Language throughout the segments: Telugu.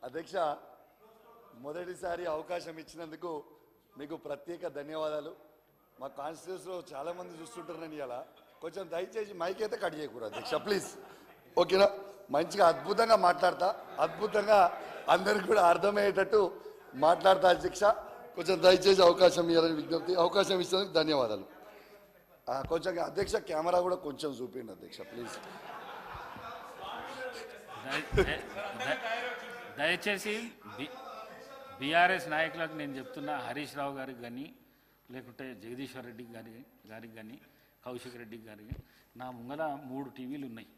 అధ్యక్ష మొదటిసారి అవకాశం ఇచ్చినందుకు మీకు ప్రత్యేక ధన్యవాదాలు. మా కాన్స్టిట్యూన్సీలో చాలా మంది చూస్తుంటారు. నేను ఇలా కొంచెం దయచేసి మైక్ అయితే కట్ చేయకూడదు అధ్యక్ష, ప్లీజ్. ఓకేనా? మంచిగా అద్భుతంగా మాట్లాడతా, అద్భుతంగా అందరికి కూడా అర్థమయ్యేటట్టు మాట్లాడతా అధ్యక్ష. కొంచెం దయచేసి అవకాశం ఇవ్వాలని విజ్ఞప్తి. అవకాశం ఇచ్చినందుకు ధన్యవాదాలు. కొంచెం అధ్యక్ష కెమెరా కూడా కొంచెం చూపించండి అధ్యక్ష, ప్లీజ్. దయచేసి బీఆర్ఎస్ నాయకులకు నేను చెప్తున్నా, హరీష్ రావు గారికి కానీ లేకుంటే జగదీశ్వర్ రెడ్డి గారికి కానీ కౌశిక్ రెడ్డి గారికి, నా ముంగల 3 టీవీలు ఉన్నాయి.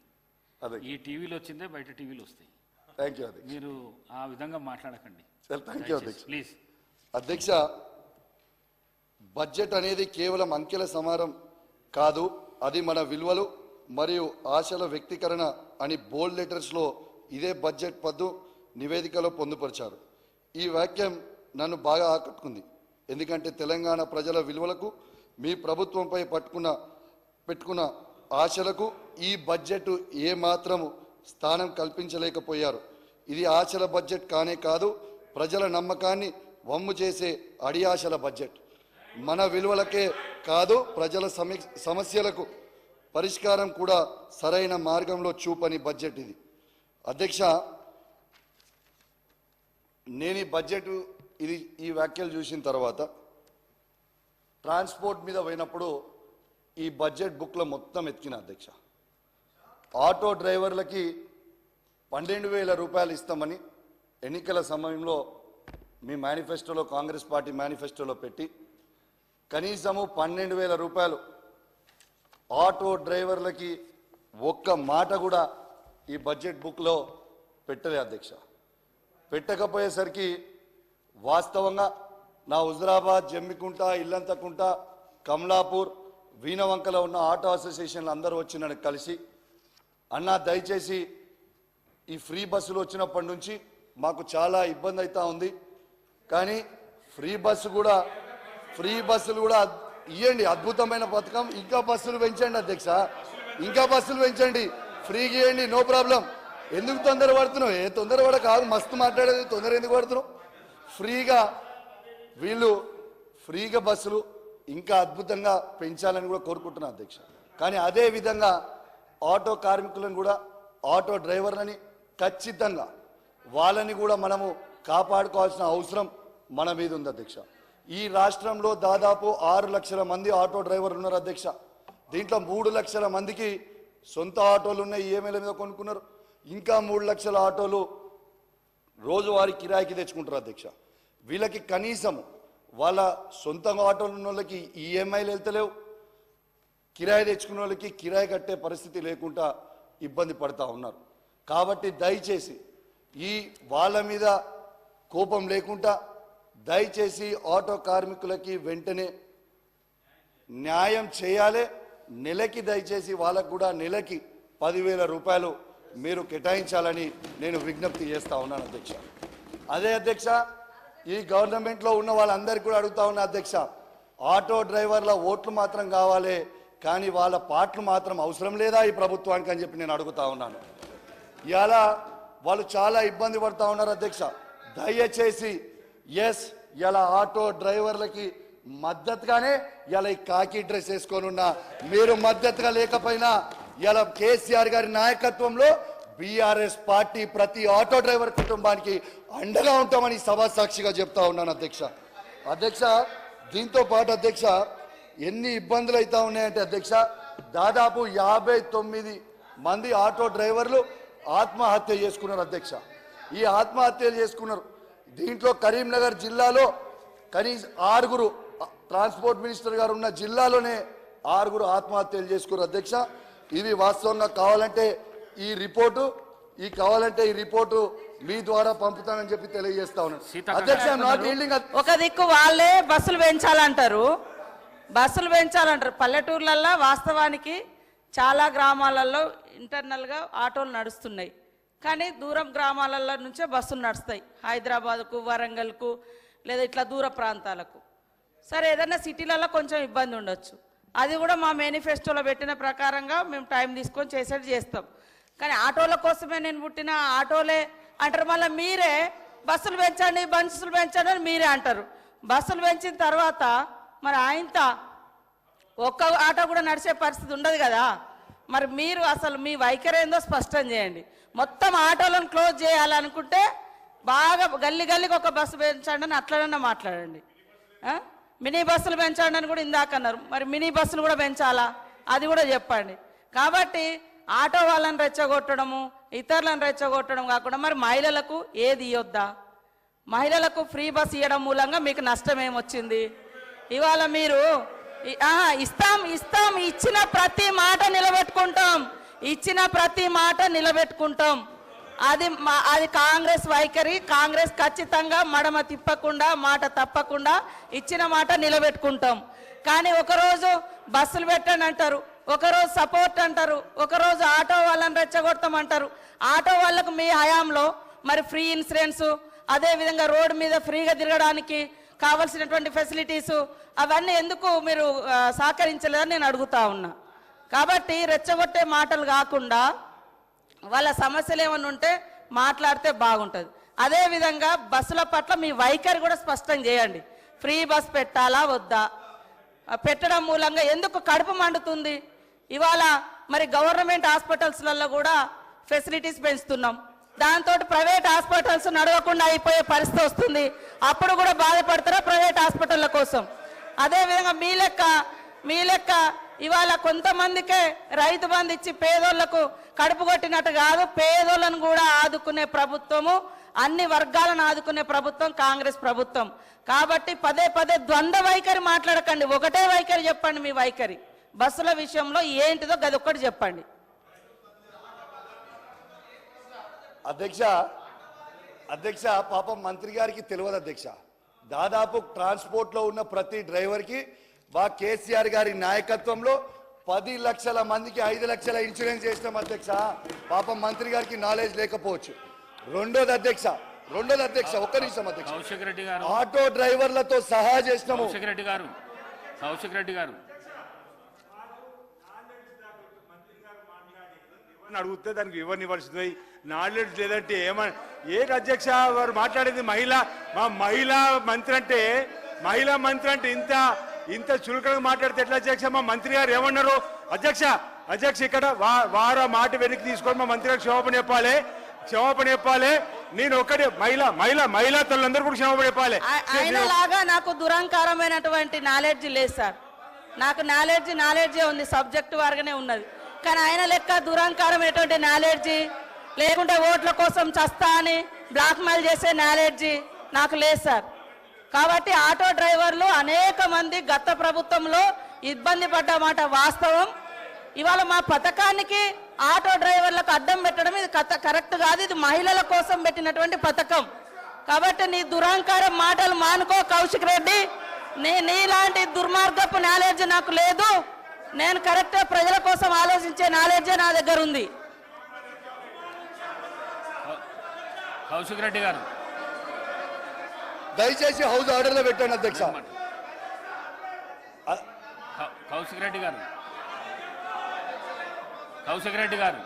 ఈ టీవీలు వచ్చిందే బయట టీవీలు వస్తాయి. Thank you. మీరు ఆ విధంగా మాట్లాడకండి. థ్యాంక్ యూ అధ్యక్ష. ప్లీజ్ అధ్యక్ష, బడ్జెట్ అనేది కేవలం అంకెల సమారం కాదు, అది మన విలువలు మరియు ఆశల వ్యక్తీకరణ అని బోల్డ్ లెటర్స్లో ఇదే బడ్జెట్ పద్దు నివేదికలో పొందుపరిచారు. ఈ వాక్యం నన్ను బాగా ఆకట్టుకుంది. ఎందుకంటే తెలంగాణ ప్రజల విలువలకు, మీ ప్రభుత్వంపై పెట్టుకున్న ఆశలకు ఈ బడ్జెట్ ఏమాత్రము స్థానం కల్పించలేకపోయారు. ఇది ఆశల బడ్జెట్ కానే కాదు, ప్రజల నమ్మకాన్ని వమ్ము చేసే అడియాశల బడ్జెట్. మన విలువలకే కాదు, ప్రజల సమస్యలకు పరిష్కారం కూడా సరైన మార్గంలో చూపని బడ్జెట్ ఇది. అధ్యక్ష, నేను ఈ బడ్జెట్ ఈ వ్యాఖ్యలు చూసిన తర్వాత ట్రాన్స్పోర్ట్ మీద పోయినప్పుడు ఈ బడ్జెట్ బుక్లో మొత్తం ఎత్తికిన అధ్యక్ష. ఆటో డ్రైవర్లకి 12,000 రూపాయలు ఇస్తామని ఎన్నికల సమయంలో మీ మేనిఫెస్టోలో, కాంగ్రెస్ పార్టీ మేనిఫెస్టోలో పెట్టి కనీసము 12,000 రూపాయలు ఆటో డ్రైవర్లకి ఒక్క మాట కూడా ఈ బడ్జెట్ బుక్లో పెట్టలే అధ్యక్ష. పెట్టకపోయేసరికి వాస్తవంగా నా హుజరాబాద్, జమ్మికుంట, ఇల్లంతకుంట, కమలాపూర్, వీణవంకలో ఉన్న ఆటో అసోసియేషన్లు అందరూ వచ్చి నన్ను కలిసి, అన్నా దయచేసి ఈ ఫ్రీ బస్సులు వచ్చినప్పటి నుంచి మాకు చాలా ఇబ్బంది అవుతా ఉంది, కానీ ఫ్రీ బస్సులు కూడా ఇవ్వండి, అద్భుతమైన పథకం. ఇంకా బస్సులు పెంచండి అధ్యక్ష, ఇంకా బస్సులు పెంచండి, ఫ్రీగా ఇవ్వండి, నో ప్రాబ్లం. ఎందుకు తొందర పడుతున్నావు? ఏ తొందర పడ కాదు, మస్తు మాట్లాడేది, తొందర ఎందుకు పడుతున్నావు? ఫ్రీగా బస్సులు ఇంకా అద్భుతంగా పెంచాలని కూడా కోరుకుంటున్నాను అధ్యక్ష. కానీ అదే విధంగా ఆటో కార్మికులను కూడా, ఆటో డ్రైవర్లని ఖచ్చితంగా వాళ్ళని కూడా మనము కాపాడుకోవాల్సిన అవసరం మన మీద ఉంది అధ్యక్ష. ఈ రాష్ట్రంలో దాదాపు 6 లక్షల మంది ఆటో డ్రైవర్లు ఉన్నారు అధ్యక్ష. దీంట్లో 3 లక్షల మందికి సొంత ఆటోలు ఉన్నాయి, ఈఎంఐల మీద కొనుక్కున్నారు. ఇంకా 3 లక్షల ఆటోలు రోజువారీ కిరాయికి తెచ్చుకుంటారు అధ్యక్ష. వీళ్ళకి కనీసం వాళ్ళ సొంత ఆటోలు ఉన్న వాళ్ళకి ఈఎంఐలు వెళ్తలేవు, కిరాయి తెచ్చుకున్న వాళ్ళకి కిరాయి కట్టే పరిస్థితి లేకుండా ఇబ్బంది పడతా ఉన్నారు. కాబట్టి దయచేసి వాళ్ళ మీద కోపం లేకుండా దయచేసి ఆటో కార్మికులకి వెంటనే న్యాయం చేయాలి. నెలకి దయచేసి వాళ్ళకు కూడా నెలకి 10,000 రూపాయలు మీరు కేటాయించాలని నేను విజ్ఞప్తి చేస్తా ఉన్నాను అధ్యక్ష. అదే అధ్యక్ష, ఈ గవర్నమెంట్లో ఉన్న వాళ్ళందరికీ కూడా అడుగుతా ఉన్నా అధ్యక్ష, ఆటో డ్రైవర్ల ఓట్లు మాత్రం కావాలి, కానీ వాళ్ళ పాటలు మాత్రం అవసరం లేదా ఈ ప్రభుత్వానికి అని చెప్పి నేను అడుగుతా ఉన్నాను. ఇవాళ వాళ్ళు చాలా ఇబ్బంది పడుతూ ఉన్నారు అధ్యక్ష. దయచేసి ఇలా ఆటో డ్రైవర్లకి మద్దతుగానే ఇలా ఈ కాకి డ్రెస్ వేసుకొని ఉన్నా, మీరు మద్దతుగా లేకపోయినా ఇలా కేసీఆర్ గారి నాయకత్వంలో బీఆర్ఎస్ పార్టీ ప్రతి ఆటో డ్రైవర్ కుటుంబానికి అండగా ఉంటామని సభా సాక్షిగా చెప్తా ఉన్నాను అధ్యక్ష. దీంతో పాటు అధ్యక్ష, ఎన్ని ఇబ్బందులు అవుతా ఉన్నాయంటే అధ్యక్ష, దాదాపు 59 మంది ఆటో డ్రైవర్లు ఆత్మహత్య చేసుకున్నారు అధ్యక్ష. ఈ ఆత్మహత్యలు చేసుకున్నారు. దీంట్లో కరీంనగర్ జిల్లాలో కనీసం 6 ట్రాన్స్పోర్ట్ మినిస్టర్ గారు ఉన్న జిల్లాలోనే 6 ఆత్మహత్యలు చేసుకున్నారు అధ్యక్ష. ఇది వాస్తవంగా కావాలంటే ఈ రిపోర్టు మీ ద్వారా పంపుతానని చెప్పి తెలియజేస్తా ఉన్నాను అధ్యక్ష. ఒక దిక్కు వాళ్ళే బస్సులు పెంచాలంటారు. పల్లెటూర్లలో వాస్తవానికి చాలా గ్రామాలలో ఇంటర్నల్గా ఆటోలు నడుస్తున్నాయి, కానీ దూరం గ్రామాలలో నుంచే బస్సులు నడుస్తాయి, హైదరాబాద్కు, వరంగల్కు, లేదా ఇట్లా దూర ప్రాంతాలకు. సరే, ఏదైనా సిటీలలో కొంచెం ఇబ్బంది ఉండొచ్చు, అది కూడా మా మేనిఫెస్టోలో పెట్టిన ప్రకారంగా మేము టైం తీసుకొని చేసేది చేస్తాం. కానీ ఆటోల కోసమే నేను పుట్టిన, ఆటోలే అంటారు. మళ్ళీ మీరే బస్సులు పెంచండి బస్సులు పెంచండి అని మీరే అంటారు. బస్సులు పెంచిన తర్వాత మరి ఆయనతో ఒక్క ఆటో కూడా నడిచే పరిస్థితి ఉండదు కదా. మరి మీరు అసలు మీ వైఖరి ఏందో స్పష్టం చేయండి. మొత్తం ఆటోలను క్లోజ్ చేయాలనుకుంటే బాగా గల్లీ గల్లీకి ఒక బస్సు పెంచండి అని అట్లనన్నా మాట్లాడండి. మినీ బస్సులు పెంచండి అని కూడా ఇందాక అన్నారు. మరి మినీ బస్సులు కూడా పెంచాలా అది కూడా చెప్పండి. కాబట్టి ఆటో వాళ్ళని రెచ్చగొట్టడము ఇతరులను రెచ్చగొట్టడం కాకుండా మరి మహిళలకు ఏది ఇవ్వద్దా? మహిళలకు ఫ్రీ బస్ ఇవ్వడం మూలంగా మీకు నష్టం ఏమొచ్చింది? ఇవాళ మీరు ఇస్తాం ఇస్తాం ఇచ్చిన ప్రతి మాట నిలబెట్టుకుంటాం, ఇచ్చిన ప్రతి మాట నిలబెట్టుకుంటాం. అది కాంగ్రెస్ వైఖరి. కాంగ్రెస్ ఖచ్చితంగా మడమ తిప్పకుండా మాట తప్పకుండా ఇచ్చిన మాట నిలబెట్టుకుంటాం. కానీ ఒకరోజు బస్సులు పెట్టండి అంటారు, ఒకరోజు సపోర్ట్ అంటారు, ఒకరోజు ఆటో వాళ్ళని రెచ్చగొడతామంటారు. ఆటో వాళ్ళకు మీ హయాంలో మరి ఫ్రీ ఇన్సూరెన్స్, అదేవిధంగా రోడ్డు మీద ఫ్రీగా తిరగడానికి కావలసినటువంటి ఫెసిలిటీసు అవన్నీ ఎందుకు మీరు సహకరించలేదని నేను అడుగుతా ఉన్నా. కాబట్టి రెచ్చగొట్టే మాటలు కాకుండా వాళ్ళ సమస్యలు ఏమన్నా ఉంటే మాట్లాడితే బాగుంటుంది. అదేవిధంగా బస్సుల పట్ల మీ వైఖరి కూడా స్పష్టం చేయండి. ఫ్రీ బస్ పెట్టాలా వద్దా? పెట్టడం మూలంగా ఎందుకు కడుపు మండుతుంది? ఇవాళ మరి గవర్నమెంట్ హాస్పిటల్స్లలో కూడా ఫెసిలిటీస్ పెంచుతున్నాం, దాంతో ప్రైవేట్ హాస్పిటల్స్ నడవకుండా అయిపోయే పరిస్థితి వస్తుంది. అప్పుడు కూడా బాధపడతారా ప్రైవేట్ హాస్పిటళ్ళ కోసం? అదేవిధంగా మీ లెక్క ఇవాళ కొంతమందికే రైతు బంధు ఇచ్చి పేదోళ్లకు కడుపు కొట్టినట్టు కాదు, పేదోళ్ళను కూడా ఆదుకునే ప్రభుత్వము, అన్ని వర్గాలను ఆదుకునే ప్రభుత్వం కాంగ్రెస్ ప్రభుత్వం. కాబట్టి పదే పదే ద్వంద్వ వైఖరి మాట్లాడకండి, ఒకటే వైఖరి చెప్పండి. మీ వైఖరి బస్సుల విషయంలో ఏంటిదో గదొక్కటి చెప్పండి. అధ్యక్ష పాపం మంత్రి గారికి తెలియదు అధ్యక్ష. దాదాపు ట్రాన్స్పోర్ట్ లో ఉన్న ప్రతి డ్రైవర్ కి కేసీఆర్ గారి నాయకత్వంలో 10 లక్షల మందికి 5 లక్షల ఇన్సూరెన్స్ చేసినాం అధ్యక్ష. పాపం మంత్రి గారికి నాలెడ్జ్ లేకపోవచ్చు. రెండోది అధ్యక్ష ఒక్క నిమిషం అధ్యక్ష, ఆటో డ్రైవర్లతో సహా చేసినాము. కౌశిక్ రెడ్డి గారు అడిగితే దానికి వివరణ నాలెడ్జ్ లేదంటే ఏంటి అధ్యక్ష వారు మాట్లాడేది? మహిళా మంత్రి అంటే ఇంత చులకనగా మాట్లాడితే ఎట్లా అధ్యక్ష? మా మంత్రి గారు ఏమన్నారు అధ్యక్ష ఇక్కడ వారు మాట వెనక్కి తీసుకొని మా మంత్రి గారు క్షమాపణ చెప్పాలి. నేను ఒకటి మహిళా తల్లందరూ కూడా క్షమాపణ చెప్పాలి. ఆయనలాగా నాకు దురహంకారమైనటువంటి నాలెడ్జ్ లేదు సార్. నాకు నాలెడ్జే ఉంది, సబ్జెక్ట్ వారుగానే ఉన్నది. కానీ ఆయన లెక్క దురహంకారమైనటువంటి నాలెడ్జి లేకుంటే ఓట్ల కోసం చస్తా అని బ్లాక్మెయిల్ చేసే నాలెడ్జి నాకు లేదు సార్. కాబట్టి ఆటో డ్రైవర్లు అనేక మంది గత ప్రభుత్వంలో ఇబ్బంది పడ్డమాట వాస్తవం. ఇవాళ మా పథకానికి ఆటో డ్రైవర్లకు అడ్డం పెట్టడం ఇది కరెక్ట్ కాదు. ఇది మహిళల కోసం పెట్టినటువంటి పథకం. కాబట్టి నీ దురహంకారం మాటలు మానుకో కౌశిక్ రెడ్డి. నీలాంటి దుర్మార్గపు నాలెడ్జ్ నాకు లేదు. నేను కరెక్ట్ ప్రజల కోసం ఆలోచించే నాలెడ్జే నా దగ్గర ఉంది. కౌశిక్ రెడ్డి గారు దయచేసి హౌస్ ఆర్డర్ లో పెట్టండి అధ్యక్ష. కౌశిక్ రెడ్డి గారు కౌశిక్ రెడ్డి గారు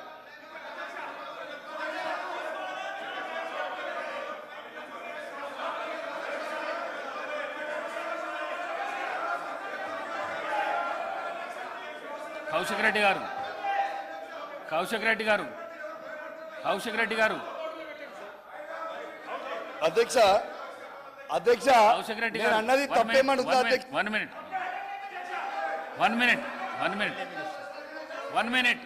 అధ్యక్ష నేను అన్నది తప్పేమనుందా అధ్యక్ష? One minute